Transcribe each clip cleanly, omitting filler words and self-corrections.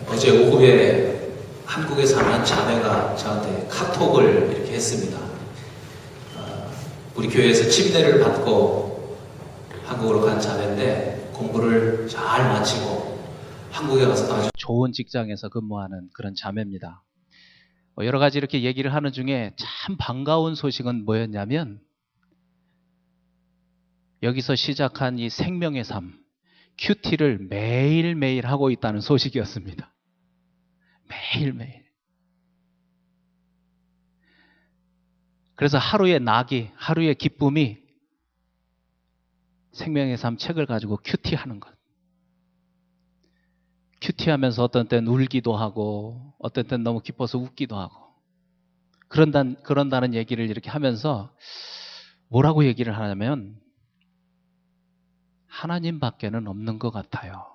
어제 오후에 한국에 사는 자매가 저한테 카톡을 이렇게 했습니다. 우리 교회에서 침례를 받고 한국으로 간 자매인데 공부를 잘 마치고 한국에 가서 아주 좋은 직장에서 근무하는 그런 자매입니다. 여러 가지 이렇게 얘기를 하는 중에 참 반가운 소식은 뭐였냐면, 여기서 시작한 이 생명의 삶, 큐티를 매일매일 하고 있다는 소식이었습니다. 매일매일. 그래서 하루의 낙이, 하루의 기쁨이 생명의 삶 책을 가지고 큐티하는 것. 큐티하면서 어떤 때는 울기도 하고 어떤 때는 너무 기뻐서 웃기도 하고 그런다는 얘기를 이렇게 하면서 뭐라고 얘기를 하냐면, 하나님밖에는 없는 것 같아요.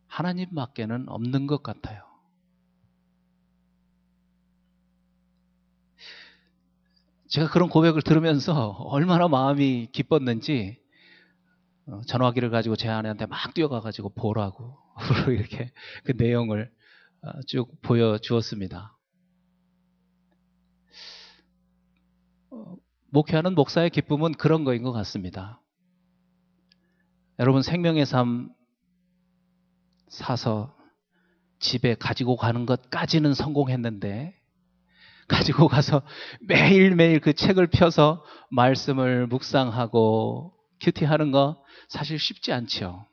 하나님밖에는 없는 것 같아요. 제가 그런 고백을 들으면서 얼마나 마음이 기뻤는지 전화기를 가지고 제 아내한테 막 뛰어가가지고 보라고 이렇게 그 내용을 쭉 보여주었습니다. 목회하는 목사의 기쁨은 그런 거인 것 같습니다. 여러분, 생명의 삶 사서 집에 가지고 가는 것까지는 성공했는데, 가지고 가서 매일매일 그 책을 펴서 말씀을 묵상하고 큐티하는 거 사실 쉽지 않죠.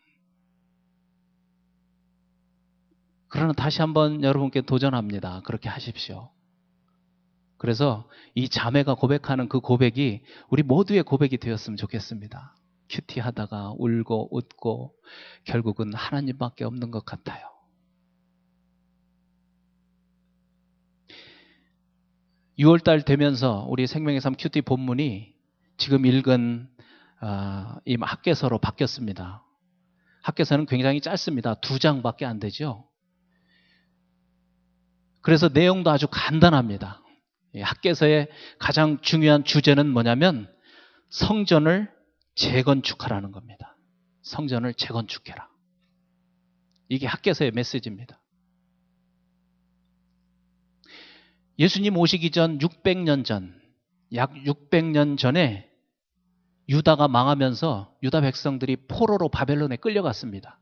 그러나 다시 한번 여러분께 도전합니다. 그렇게 하십시오. 그래서 이 자매가 고백하는 그 고백이 우리 모두의 고백이 되었으면 좋겠습니다. 큐티하다가 울고 웃고 결국은 하나님밖에 없는 것 같아요. (6월달) 되면서 우리 생명의 삶 큐티 본문이 지금 읽은 이 학개서로 바뀌었습니다. 학개서는 굉장히 짧습니다. 2장밖에 안 되죠. 그래서 내용도 아주 간단합니다. 학개서의 가장 중요한 주제는 뭐냐면 성전을 재건축하라는 겁니다. 성전을 재건축해라. 이게 학개서의 메시지입니다. 예수님 오시기 전 600년 전, 약 600년 전에 유다가 망하면서 유다 백성들이 포로로 바벨론에 끌려갔습니다.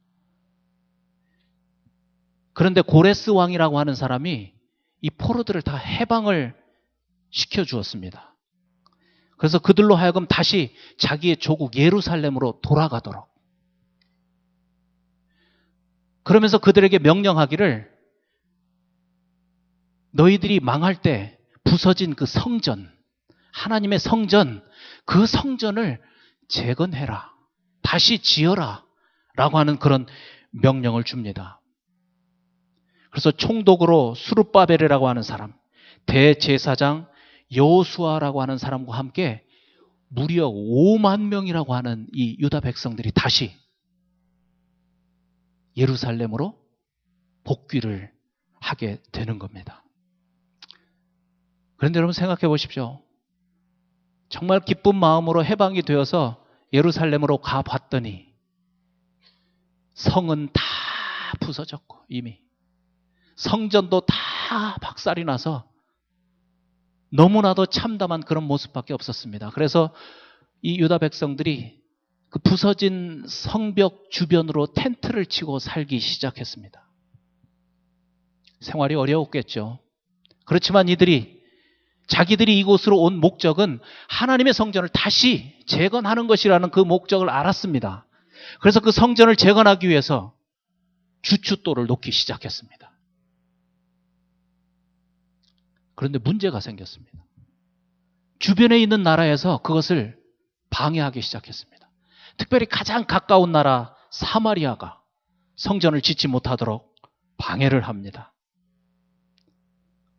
그런데 고레스 왕이라고 하는 사람이 이 포로들을 다 해방을 시켜주었습니다. 그래서 그들로 하여금 다시 자기의 조국 예루살렘으로 돌아가도록, 그러면서 그들에게 명령하기를, 너희들이 망할 때 부서진 그 성전, 하나님의 성전, 그 성전을 재건해라, 다시 지어라 라고 하는 그런 명령을 줍니다. 그래서 총독으로 수룹바벨이라고 하는 사람, 대제사장 여호수아라고 하는 사람과 함께 무려 5만 명이라고 하는 이 유다 백성들이 다시 예루살렘으로 복귀를 하게 되는 겁니다. 그런데 여러분 생각해 보십시오. 정말 기쁜 마음으로 해방이 되어서 예루살렘으로 가봤더니 성은 다 부서졌고, 이미 성전도 다 박살이 나서 너무나도 참담한 그런 모습밖에 없었습니다. 그래서 이 유다 백성들이 그 부서진 성벽 주변으로 텐트를 치고 살기 시작했습니다. 생활이 어려웠겠죠. 그렇지만 자기들이 이곳으로 온 목적은 하나님의 성전을 다시 재건하는 것이라는 그 목적을 알았습니다. 그래서 그 성전을 재건하기 위해서 주춧돌을 놓기 시작했습니다. 그런데 문제가 생겼습니다. 주변에 있는 나라에서 그것을 방해하기 시작했습니다. 특별히 가장 가까운 나라 사마리아가 성전을 짓지 못하도록 방해를 합니다.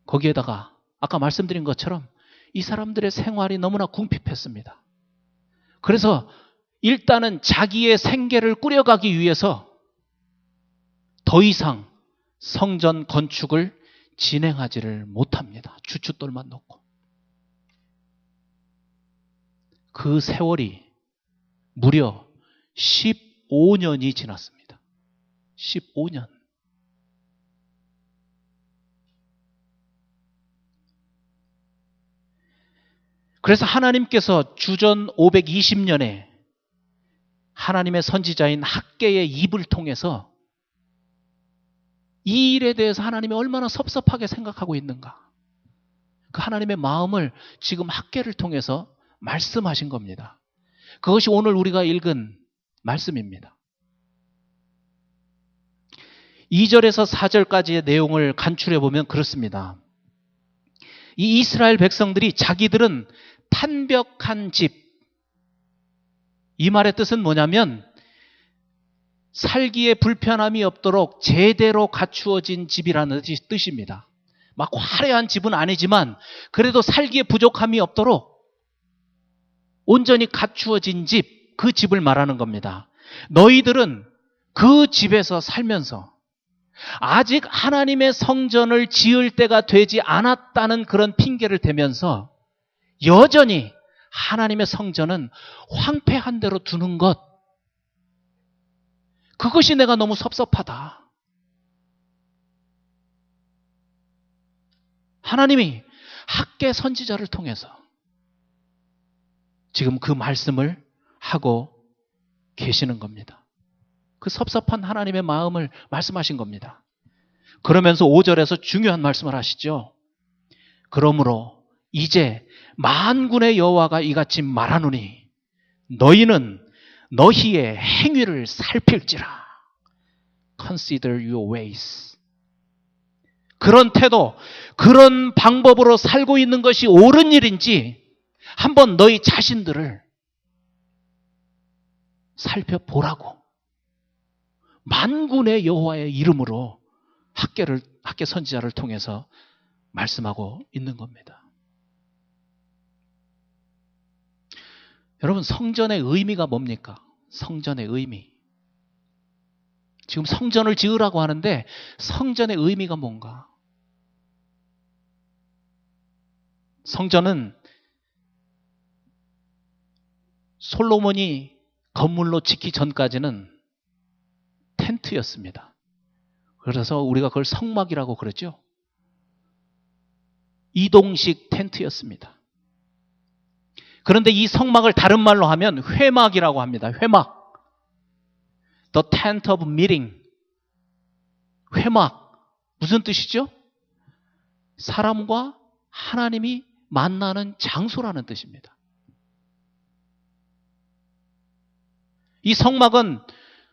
거기에다가 아까 말씀드린 것처럼 이 사람들의 생활이 너무나 궁핍했습니다. 그래서 일단은 자기의 생계를 꾸려가기 위해서 더 이상 성전 건축을 진행하지를 못합니다. 주춧돌만 놓고. 그 세월이 무려 15년이 지났습니다. 15년. 그래서 하나님께서 주전 520년에 하나님의 선지자인 학개의 입을 통해서 이 일에 대해서 하나님이 얼마나 섭섭하게 생각하고 있는가. 그 하나님의 마음을 지금 학개를 통해서 말씀하신 겁니다. 그것이 오늘 우리가 읽은 말씀입니다. 2절에서 4절까지의 내용을 간추려 보면 그렇습니다. 이 이스라엘 백성들이 자기들은 탄벽한 집, 이 말의 뜻은 뭐냐면 살기에 불편함이 없도록 제대로 갖추어진 집이라는 뜻입니다. 막 화려한 집은 아니지만 그래도 살기에 부족함이 없도록 온전히 갖추어진 집, 그 집을 말하는 겁니다. 너희들은 그 집에서 살면서 아직 하나님의 성전을 지을 때가 되지 않았다는 그런 핑계를 대면서 여전히 하나님의 성전은 황폐한 대로 두는 것, 그것이 내가 너무 섭섭하다. 하나님이 학개 선지자를 통해서 지금 그 말씀을 하고 계시는 겁니다. 그 섭섭한 하나님의 마음을 말씀하신 겁니다. 그러면서 5절에서 중요한 말씀을 하시죠. 그러므로 이제 만군의 여호와가 이같이 말하노니 너희는 너희의 행위를 살필지라. Consider your ways. 그런 태도, 그런 방법으로 살고 있는 것이 옳은 일인지 한번 너희 자신들을 살펴보라고 만군의 여호와의 이름으로 학개 선지자를 통해서 말씀하고 있는 겁니다. 여러분, 성전의 의미가 뭡니까? 성전의 의미. 지금 성전을 지으라고 하는데 성전의 의미가 뭔가? 성전은 솔로몬이 건물로 짓기 전까지는 텐트였습니다. 그래서 우리가 그걸 성막이라고 그러죠. 이동식 텐트였습니다. 그런데 이 성막을 다른 말로 하면 회막이라고 합니다. 회막. The tent of meeting. 회막. 무슨 뜻이죠? 사람과 하나님이 만나는 장소라는 뜻입니다. 이 성막은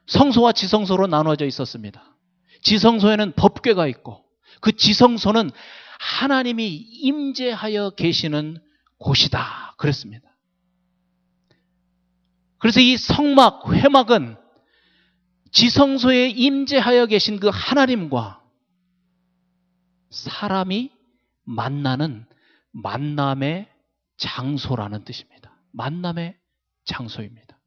성소와 지성소로 나눠져 있었습니다. 지성소에는 법궤가 있고 그 지성소는 하나님이 임재하여 계시는 곳이다. 그랬습니다. 그래서 이 성막, 회막은 지성소에 임재하여 계신 그 하나님과 사람이 만나는 만남의 장소라는 뜻입니다. 만남의 장소입니다.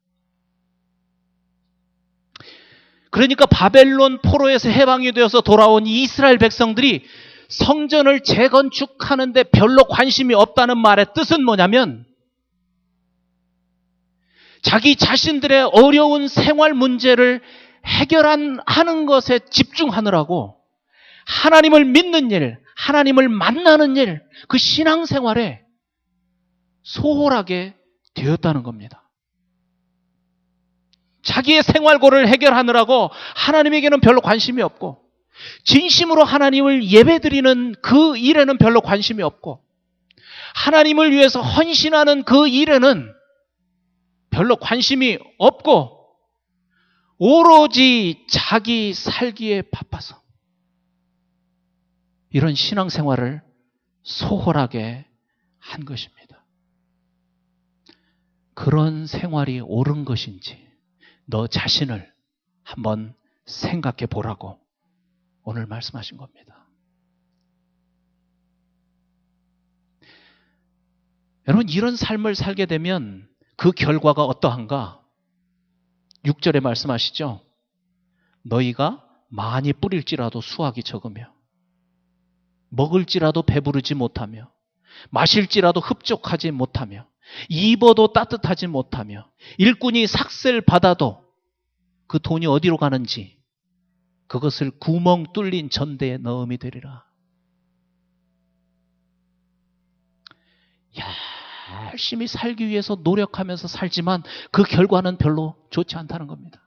그러니까 바벨론 포로에서 해방이 되어서 돌아온 이스라엘 백성들이 성전을 재건축하는데 별로 관심이 없다는 말의 뜻은 뭐냐면 자기 자신들의 어려운 생활 문제를 해결하는 것에 집중하느라고 하나님을 믿는 일, 하나님을 만나는 일, 그 신앙생활에 소홀하게 되었다는 겁니다. 자기의 생활고를 해결하느라고 하나님에게는 별로 관심이 없고 진심으로 하나님을 예배드리는 그 일에는 별로 관심이 없고 하나님을 위해서 헌신하는 그 일에는 별로 관심이 없고 오로지 자기 살기에 바빠서 이런 신앙생활을 소홀하게 한 것입니다. 그런 생활이 옳은 것인지 너 자신을 한번 생각해 보라고 오늘 말씀하신 겁니다. 여러분, 이런 삶을 살게 되면 그 결과가 어떠한가? 6절에 말씀하시죠. 너희가 많이 뿌릴지라도 수확이 적으며 먹을지라도 배부르지 못하며 마실지라도 흡족하지 못하며 입어도 따뜻하지 못하며 일꾼이 삭셀 받아도 그 돈이 어디로 가는지 그것을 구멍 뚫린 전대에 넣음이 되리라. 열심히 살기 위해서 노력하면서 살지만 그 결과는 별로 좋지 않다는 겁니다.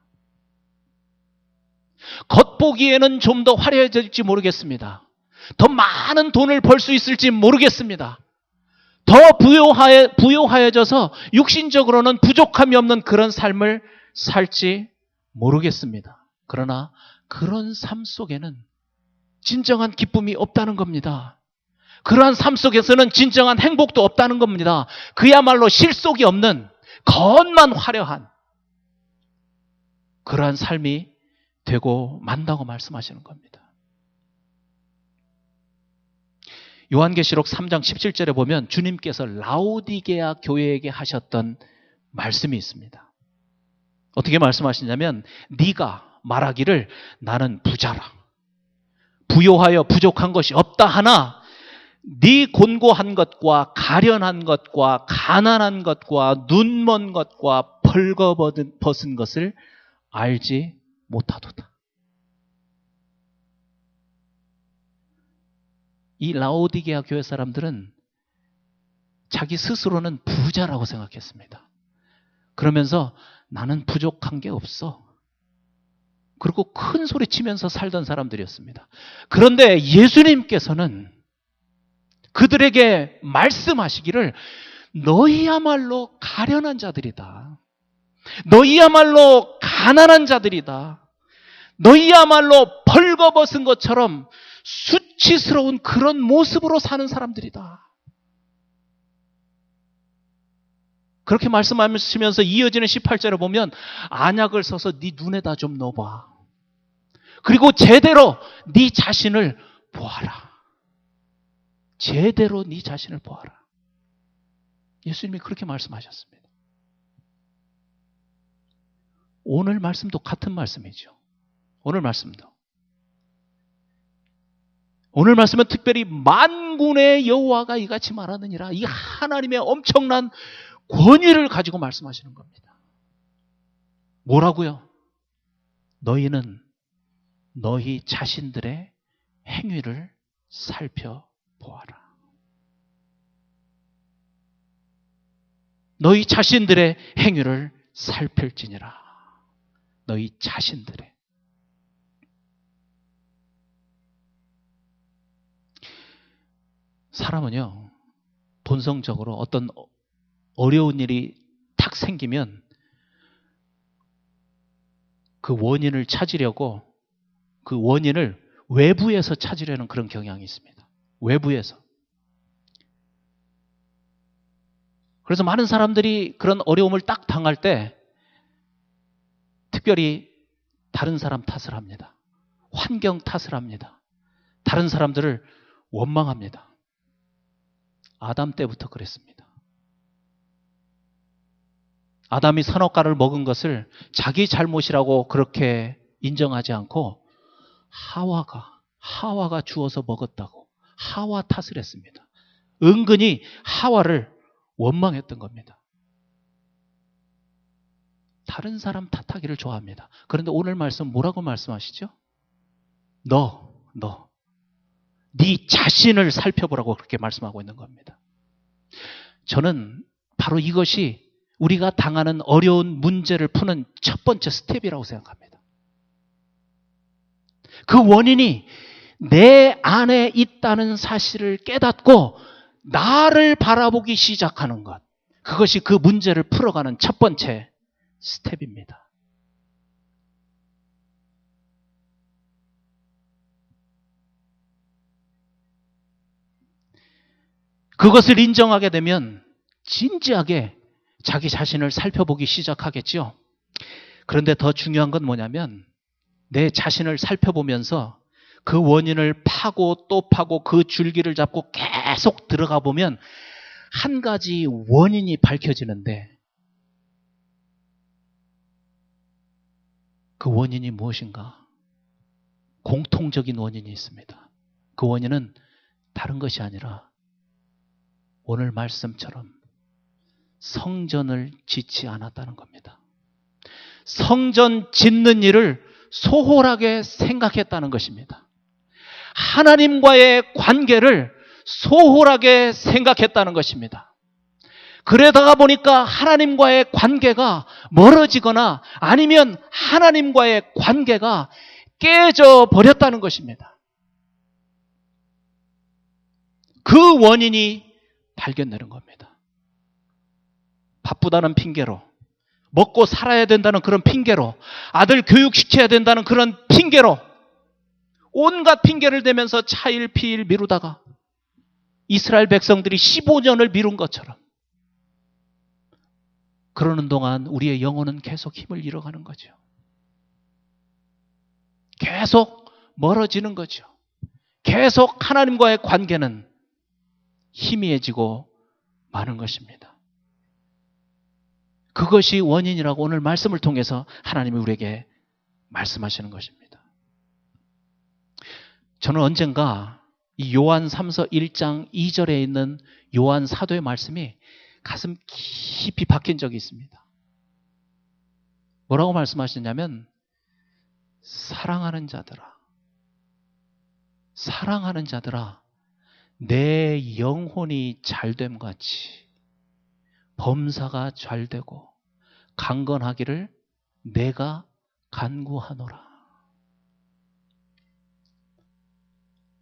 겉보기에는 좀 더 화려해질지 모르겠습니다. 더 많은 돈을 벌 수 있을지 모르겠습니다. 더 부요하여져서 육신적으로는 부족함이 없는 그런 삶을 살지 모르겠습니다. 그러나 그런 삶 속에는 진정한 기쁨이 없다는 겁니다. 그러한 삶 속에서는 진정한 행복도 없다는 겁니다. 그야말로 실속이 없는 겉만 화려한 그러한 삶이 되고 만다고 말씀하시는 겁니다. 요한계시록 3장 17절에 보면 주님께서 라오디게아 교회에게 하셨던 말씀이 있습니다. 어떻게 말씀하시냐면 네가 말하기를 나는 부자라. 부요하여 부족한 것이 없다 하나 네 곤고한 것과 가련한 것과 가난한 것과 눈먼 것과 벌거벗은 것을 알지 못하도다. 이 라오디게아 교회 사람들은 자기 스스로는 부자라고 생각했습니다. 그러면서 나는 부족한 게 없어. 그리고 큰 소리 치면서 살던 사람들이었습니다. 그런데 예수님께서는 그들에게 말씀하시기를 너희야말로 가련한 자들이다. 너희야말로 가난한 자들이다. 너희야말로 벌거벗은 것처럼 수치스러운 그런 모습으로 사는 사람들이다. 그렇게 말씀하시면서 이어지는 18절에 보면 안약을 써서 네 눈에다 좀 넣어봐. 그리고 제대로 네 자신을 보아라. 제대로 네 자신을 보아라. 예수님이 그렇게 말씀하셨습니다. 오늘 말씀도 같은 말씀이죠. 오늘 말씀도. 오늘 말씀은 특별히 만군의 여호와가 이같이 말하느니라. 이 하나님의 엄청난 권위를 가지고 말씀하시는 겁니다. 뭐라고요? 너희는 너희 자신들의 행위를 살펴보아라. 너희 자신들의 행위를 살필지니라. 너희 자신들의. 사람은요, 본성적으로 어떤 어려운 일이 탁 생기면 그 원인을 찾으려고 그 원인을 외부에서 찾으려는 그런 경향이 있습니다. 외부에서. 그래서 많은 사람들이 그런 어려움을 딱 당할 때 특별히 다른 사람 탓을 합니다. 환경 탓을 합니다. 다른 사람들을 원망합니다. 아담 때부터 그랬습니다. 아담이 선악과를 먹은 것을 자기 잘못이라고 그렇게 인정하지 않고 하와가 주어서 먹었다고 하와 탓을 했습니다. 은근히 하와를 원망했던 겁니다. 다른 사람 탓하기를 좋아합니다. 그런데 오늘 말씀 뭐라고 말씀하시죠? 네 자신을 살펴보라고 그렇게 말씀하고 있는 겁니다. 저는 바로 이것이 우리가 당하는 어려운 문제를 푸는 첫 번째 스텝이라고 생각합니다. 그 원인이 내 안에 있다는 사실을 깨닫고 나를 바라보기 시작하는 것. 그것이 그 문제를 풀어가는 첫 번째 스텝입니다. 그것을 인정하게 되면 진지하게 자기 자신을 살펴보기 시작하겠죠. 그런데 더 중요한 건 뭐냐면 내 자신을 살펴보면서 그 원인을 파고 또 파고 그 줄기를 잡고 계속 들어가 보면 한 가지 원인이 밝혀지는데 그 원인이 무엇인가? 공통적인 원인이 있습니다. 그 원인은 다른 것이 아니라 오늘 말씀처럼 성전을 짓지 않았다는 겁니다. 성전 짓는 일을 소홀하게 생각했다는 것입니다. 하나님과의 관계를 소홀하게 생각했다는 것입니다. 그러다가 보니까 하나님과의 관계가 멀어지거나 아니면 하나님과의 관계가 깨져 버렸다는 것입니다. 그 원인이 발견되는 겁니다. 바쁘다는 핑계로, 먹고 살아야 된다는 그런 핑계로, 아들 교육시켜야 된다는 그런 핑계로 온갖 핑계를 대면서 차일피일 미루다가 이스라엘 백성들이 15년을 미룬 것처럼 그러는 동안 우리의 영혼은 계속 힘을 잃어가는 거죠. 계속 멀어지는 거죠. 계속 하나님과의 관계는 희미해지고 마는 것입니다. 그것이 원인이라고 오늘 말씀을 통해서 하나님이 우리에게 말씀하시는 것입니다. 저는 언젠가 이 요한 3서 1장 2절에 있는 요한 사도의 말씀이 가슴 깊이 박힌 적이 있습니다. 뭐라고 말씀하시냐면 사랑하는 자들아 내 영혼이 잘됨 같이 범사가 잘되고 강건하기를 내가 간구하노라.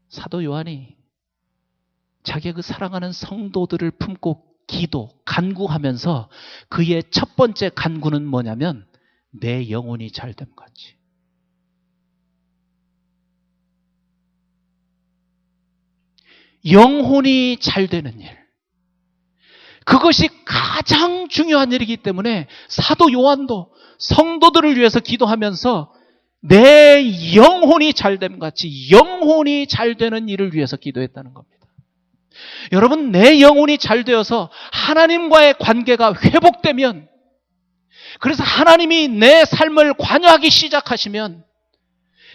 사도 요한이 자기의 그 사랑하는 성도들을 품고 간구하면서 그의 첫 번째 간구는 뭐냐면 내 영혼이 잘됨 같이. 영혼이 잘 되는 일. 그것이 가장 중요한 일이기 때문에 사도 요한도 성도들을 위해서 기도하면서 내 영혼이 잘됨 같이 영혼이 잘 되는 일을 위해서 기도했다는 겁니다. 여러분, 내 영혼이 잘 되어서 하나님과의 관계가 회복되면, 그래서 하나님이 내 삶을 관여하기 시작하시면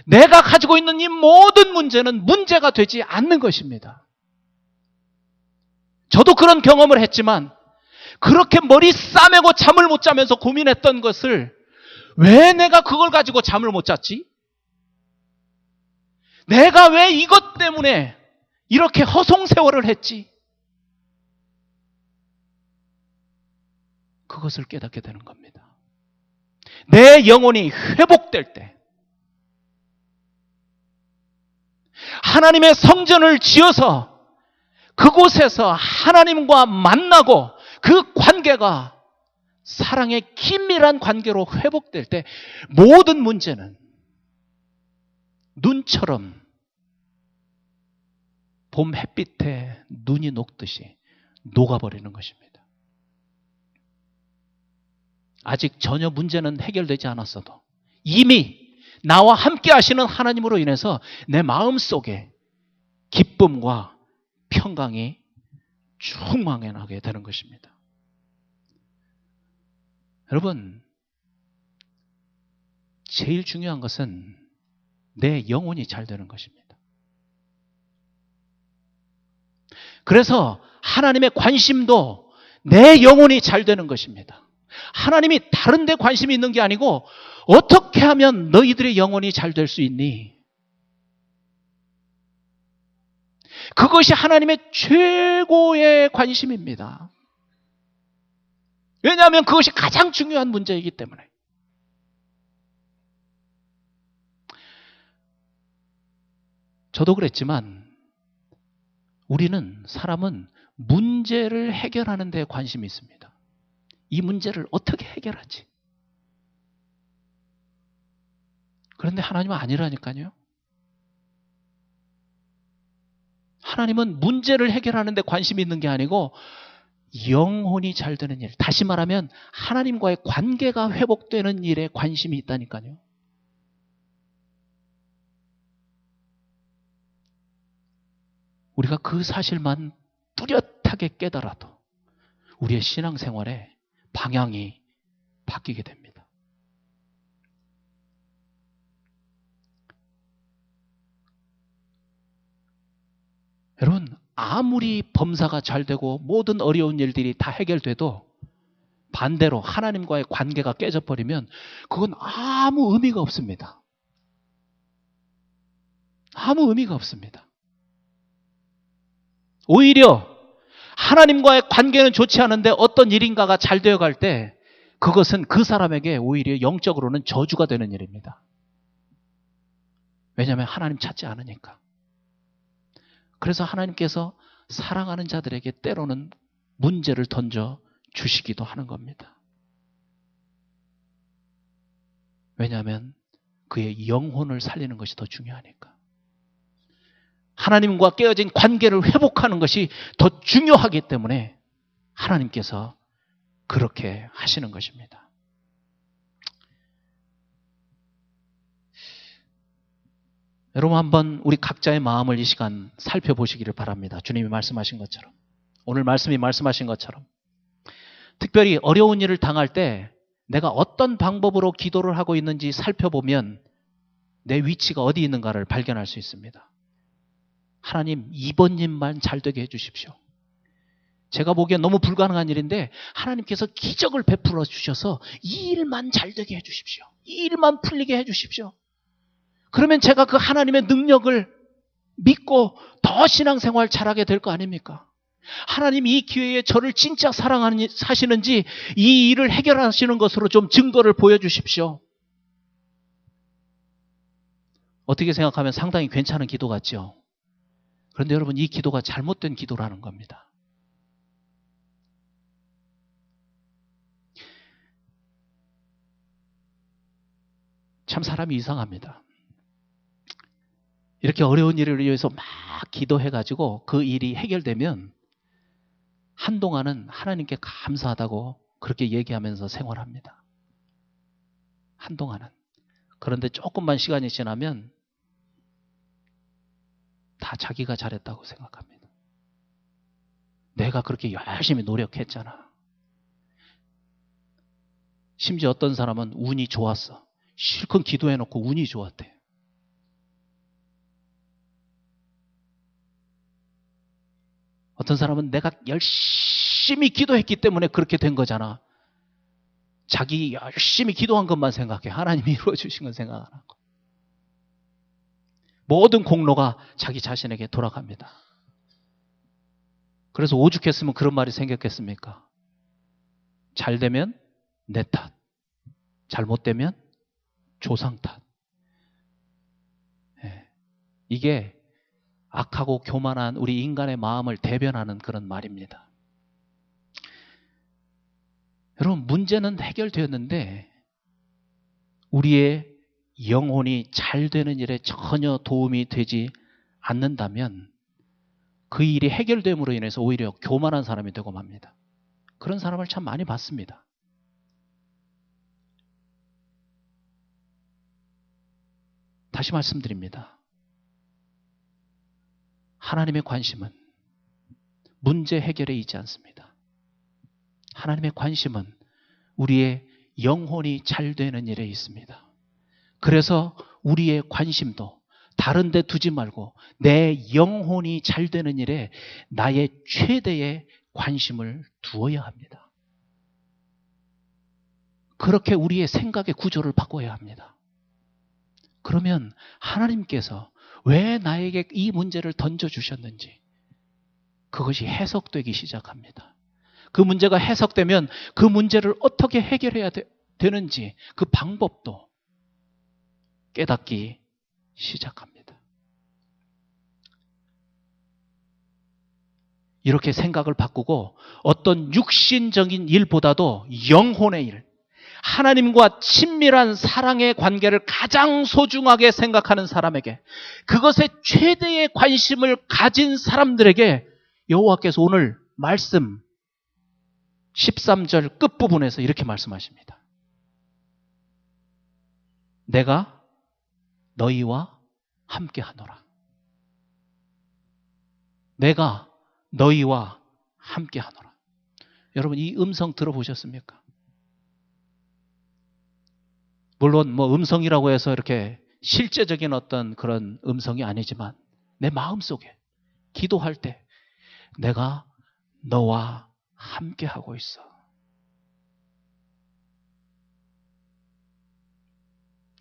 내가 가지고 있는 이 모든 문제는 문제가 되지 않는 것입니다. 저도 그런 경험을 했지만 그렇게 머리 싸매고 잠을 못 자면서 고민했던 것을 왜 내가 그걸 가지고 잠을 못 잤지? 내가 왜 이것 때문에 이렇게 허송세월을 했지? 그것을 깨닫게 되는 겁니다. 내 영혼이 회복될 때 하나님의 성전을 지어서 그곳에서 하나님과 만나고 그 관계가 사랑의 긴밀한 관계로 회복될 때 모든 문제는 눈처럼 봄 햇빛에 눈이 녹듯이 녹아버리는 것입니다. 아직 전혀 문제는 해결되지 않았어도 이미 나와 함께 하시는 하나님으로 인해서 내 마음속에 기쁨과 평강이 충만하게 되는 것입니다. 여러분, 제일 중요한 것은 내 영혼이 잘 되는 것입니다. 그래서 하나님의 관심도 내 영혼이 잘 되는 것입니다. 하나님이 다른 데 관심이 있는 게 아니고 어떻게 하면 너희들의 영혼이 잘 될 수 있니? 그것이 하나님의 최고의 관심입니다. 왜냐하면 그것이 가장 중요한 문제이기 때문에. 저도 그랬지만 사람은 문제를 해결하는 데 관심이 있습니다. 이 문제를 어떻게 해결하지? 그런데 하나님은 아니라니까요. 하나님은 문제를 해결하는 데 관심이 있는 게 아니고 영혼이 잘 되는 일, 다시 말하면 하나님과의 관계가 회복되는 일에 관심이 있다니까요. 우리가 그 사실만 뚜렷하게 깨달아도 우리의 신앙생활의 방향이 바뀌게 됩니다. 여러분, 아무리 범사가 잘 되고 모든 어려운 일들이 다 해결돼도 반대로 하나님과의 관계가 깨져버리면 그건 아무 의미가 없습니다. 아무 의미가 없습니다. 오히려 하나님과의 관계는 좋지 않은데 어떤 일인가가 잘 되어갈 때 그것은 그 사람에게 오히려 영적으로는 저주가 되는 일입니다. 왜냐하면 하나님 찾지 않으니까. 그래서 하나님께서 사랑하는 자들에게 때로는 문제를 던져 주시기도 하는 겁니다. 왜냐하면 그의 영혼을 살리는 것이 더 중요하니까. 하나님과 깨어진 관계를 회복하는 것이 더 중요하기 때문에 하나님께서 그렇게 하시는 것입니다. 여러분 한번 우리 각자의 마음을 이 시간 살펴보시기를 바랍니다. 주님이 말씀하신 것처럼, 오늘 말씀이 말씀하신 것처럼 특별히 어려운 일을 당할 때 내가 어떤 방법으로 기도를 하고 있는지 살펴보면 내 위치가 어디 있는가를 발견할 수 있습니다. 하나님, 이번 일만 잘 되게 해주십시오. 제가 보기엔 너무 불가능한 일인데 하나님께서 기적을 베풀어 주셔서 이 일만 잘 되게 해주십시오. 이 일만 풀리게 해주십시오. 그러면 제가 그 하나님의 능력을 믿고 더 신앙생활 잘하게 될 거 아닙니까? 하나님 이 기회에 저를 진짜 사랑하시는지 이 일을 해결하시는 것으로 좀 증거를 보여주십시오. 어떻게 생각하면 상당히 괜찮은 기도 같죠? 그런데 여러분, 이 기도가 잘못된 기도라는 겁니다. 참 사람이 이상합니다. 이렇게 어려운 일을 위해서 막 기도해가지고 그 일이 해결되면 한동안은 하나님께 감사하다고 그렇게 얘기하면서 생활합니다. 한동안은. 그런데 조금만 시간이 지나면 다 자기가 잘했다고 생각합니다. 내가 그렇게 열심히 노력했잖아. 심지어 어떤 사람은 운이 좋았어. 실컷 기도해놓고 운이 좋았대. 어떤 사람은 내가 열심히 기도했기 때문에 그렇게 된 거잖아. 자기 열심히 기도한 것만 생각해. 하나님이 이루어주신 건 생각 안 하고. 모든 공로가 자기 자신에게 돌아갑니다. 그래서 오죽했으면 그런 말이 생겼겠습니까? 잘 되면 내 탓, 잘못되면 조상 탓. 이게 악하고 교만한 우리 인간의 마음을 대변하는 그런 말입니다. 여러분, 문제는 해결되었는데 우리의 영혼이 잘 되는 일에 전혀 도움이 되지 않는다면 그 일이 해결됨으로 인해서 오히려 교만한 사람이 되고 맙니다. 그런 사람을 참 많이 봤습니다. 다시 말씀드립니다. 하나님의 관심은 문제 해결에 있지 않습니다. 하나님의 관심은 우리의 영혼이 잘 되는 일에 있습니다. 그래서 우리의 관심도 다른 데 두지 말고 내 영혼이 잘 되는 일에 나의 최대의 관심을 두어야 합니다. 그렇게 우리의 생각의 구조를 바꿔야 합니다. 그러면 하나님께서 왜 나에게 이 문제를 던져주셨는지 그것이 해석되기 시작합니다. 그 문제가 해석되면 그 문제를 어떻게 해결해야 되는지 그 방법도 깨닫기 시작합니다. 이렇게 생각을 바꾸고 어떤 육신적인 일보다도 영혼의 일, 하나님과 친밀한 사랑의 관계를 가장 소중하게 생각하는 사람에게, 그것에 최대의 관심을 가진 사람들에게 여호와께서 오늘 말씀 13절 끝부분에서 이렇게 말씀하십니다. 내가 너희와 함께 하노라. 내가 너희와 함께 하노라. 여러분, 이 음성 들어보셨습니까? 물론 음성이라고 해서 이렇게 실제적인 어떤 그런 음성이 아니지만 내 마음속에 기도할 때 내가 너와 함께 하고 있어.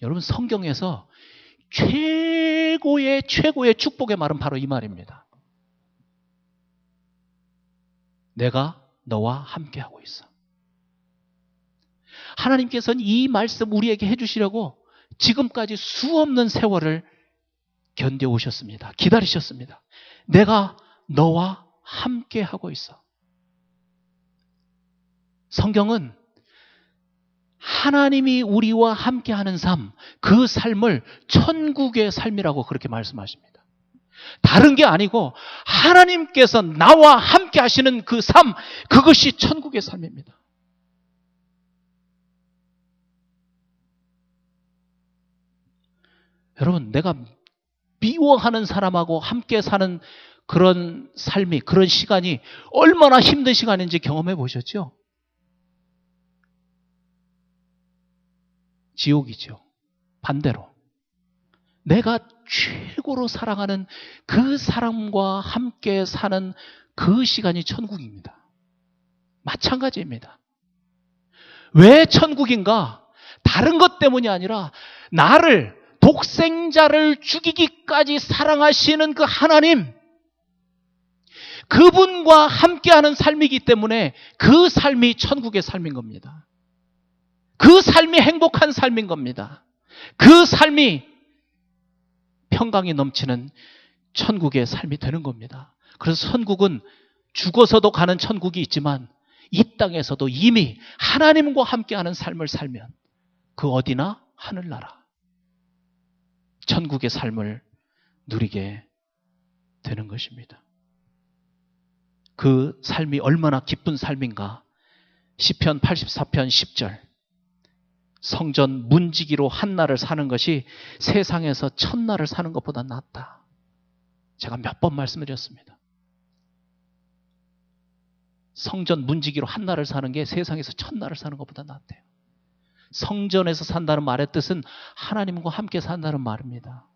여러분, 성경에서 최고의 축복의 말은 바로 이 말입니다. 내가 너와 함께하고 있어. 하나님께서는 이 말씀 우리에게 해주시려고 지금까지 수없는 세월을 견뎌오셨습니다. 기다리셨습니다. 내가 너와 함께하고 있어. 성경은 하나님이 우리와 함께하는 삶, 그 삶을 천국의 삶이라고 그렇게 말씀하십니다. 다른 게 아니고 하나님께서 나와 함께 하시는 그 삶, 그것이 천국의 삶입니다. 여러분, 내가 미워하는 사람하고 함께 사는 그런 삶이, 그런 시간이 얼마나 힘든 시간인지 경험해 보셨죠? 지옥이죠. 반대로 내가 최고로 사랑하는 그 사람과 함께 사는 그 시간이 천국입니다. 마찬가지입니다. 왜 천국인가? 다른 것 때문이 아니라 나를, 독생자를 죽이기까지 사랑하시는 그 하나님, 그분과 함께하는 삶이기 때문에 그 삶이 천국의 삶인 겁니다. 그 삶이 행복한 삶인 겁니다. 그 삶이 평강이 넘치는 천국의 삶이 되는 겁니다. 그래서 천국은 죽어서도 가는 천국이 있지만 이 땅에서도 이미 하나님과 함께하는 삶을 살면 그 어디나 하늘나라, 천국의 삶을 누리게 되는 것입니다. 그 삶이 얼마나 기쁜 삶인가. 시편 84편 10절, 성전 문지기로 한 날을 사는 것이 세상에서 천날을 사는 것보다 낫다. 제가 몇 번 말씀드렸습니다. 성전 문지기로 한 날을 사는 게 세상에서 천날을 사는 것보다 낫대요. 성전에서 산다는 말의 뜻은 하나님과 함께 산다는 말입니다.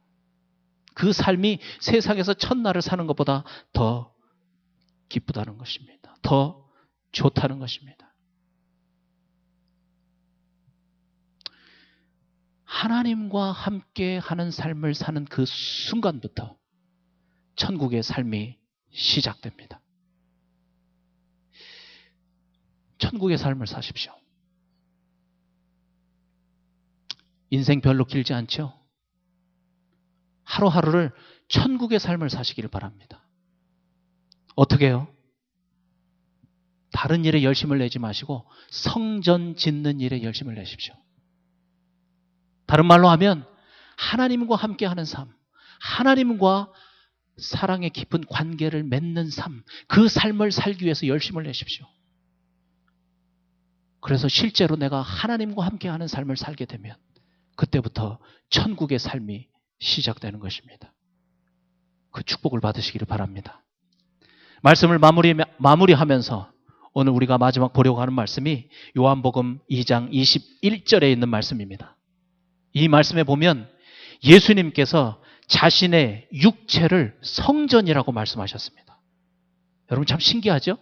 그 삶이 세상에서 천날을 사는 것보다 더 기쁘다는 것입니다. 더 좋다는 것입니다. 하나님과 함께 하는 삶을 사는 그 순간부터 천국의 삶이 시작됩니다. 천국의 삶을 사십시오. 인생 별로 길지 않죠? 하루하루를 천국의 삶을 사시기를 바랍니다. 어떻게 해요? 다른 일에 열심을 내지 마시고 성전 짓는 일에 열심을 내십시오. 다른 말로 하면 하나님과 함께하는 삶, 하나님과 사랑의 깊은 관계를 맺는 삶, 그 삶을 살기 위해서 열심을 내십시오. 그래서 실제로 내가 하나님과 함께하는 삶을 살게 되면 그때부터 천국의 삶이 시작되는 것입니다. 그 축복을 받으시기를 바랍니다. 말씀을 마무리하면서 오늘 우리가 마지막 보려고 하는 말씀이 요한복음 2장 21절에 있는 말씀입니다. 이 말씀에 보면 예수님께서 자신의 육체를 성전이라고 말씀하셨습니다. 여러분 참 신기하죠?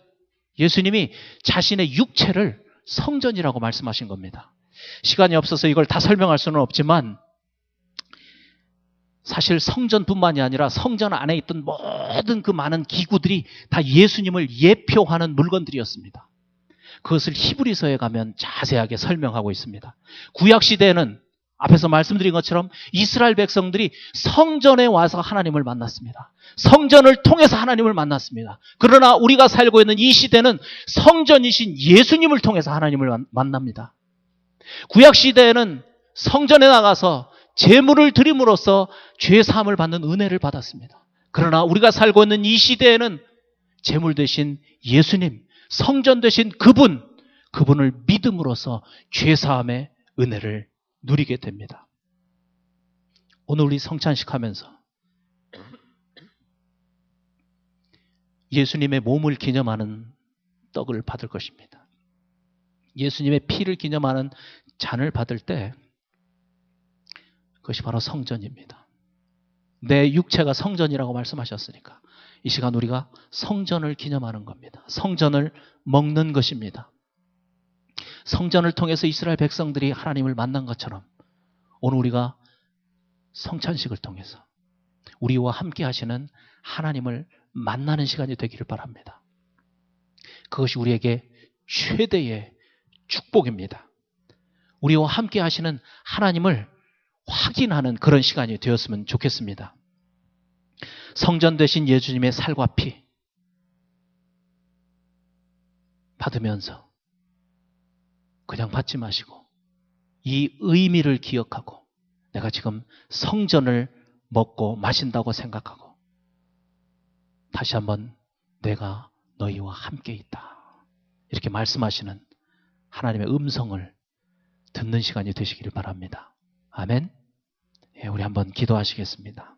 예수님이 자신의 육체를 성전이라고 말씀하신 겁니다. 시간이 없어서 이걸 다 설명할 수는 없지만 사실 성전뿐만이 아니라 성전 안에 있던 모든 그 많은 기구들이 다 예수님을 예표하는 물건들이었습니다. 그것을 히브리서에 가면 자세하게 설명하고 있습니다. 구약시대에는 앞에서 말씀드린 것처럼 이스라엘 백성들이 성전에 와서 하나님을 만났습니다. 성전을 통해서 하나님을 만났습니다. 그러나 우리가 살고 있는 이 시대는 성전이신 예수님을 통해서 하나님을 만납니다. 구약시대에는 성전에 나가서 제물을 드림으로써 죄사함을 받는 은혜를 받았습니다. 그러나 우리가 살고 있는 이 시대에는 제물 대신 예수님, 성전 대신 그분을 믿음으로써 죄사함의 은혜를 누리게 됩니다. 오늘 우리 성찬식 하면서 예수님의 몸을 기념하는 떡을 받을 것입니다. 예수님의 피를 기념하는 잔을 받을 때 그것이 바로 성전입니다. 내 육체가 성전이라고 말씀하셨으니까 이 시간 우리가 성전을 기념하는 겁니다. 성전을 먹는 것입니다. 성전을 통해서 이스라엘 백성들이 하나님을 만난 것처럼 오늘 우리가 성찬식을 통해서 우리와 함께 하시는 하나님을 만나는 시간이 되기를 바랍니다. 그것이 우리에게 최대의 축복입니다. 우리와 함께 하시는 하나님을 확인하는 그런 시간이 되었으면 좋겠습니다. 성전 되신 예수님의 살과 피 받으면서 그냥 받지 마시고 이 의미를 기억하고 내가 지금 성전을 먹고 마신다고 생각하고 다시 한번 내가 너희와 함께 있다. 이렇게 말씀하시는 하나님의 음성을 듣는 시간이 되시기를 바랍니다. 아멘. 예, 우리 한번 기도하시겠습니다.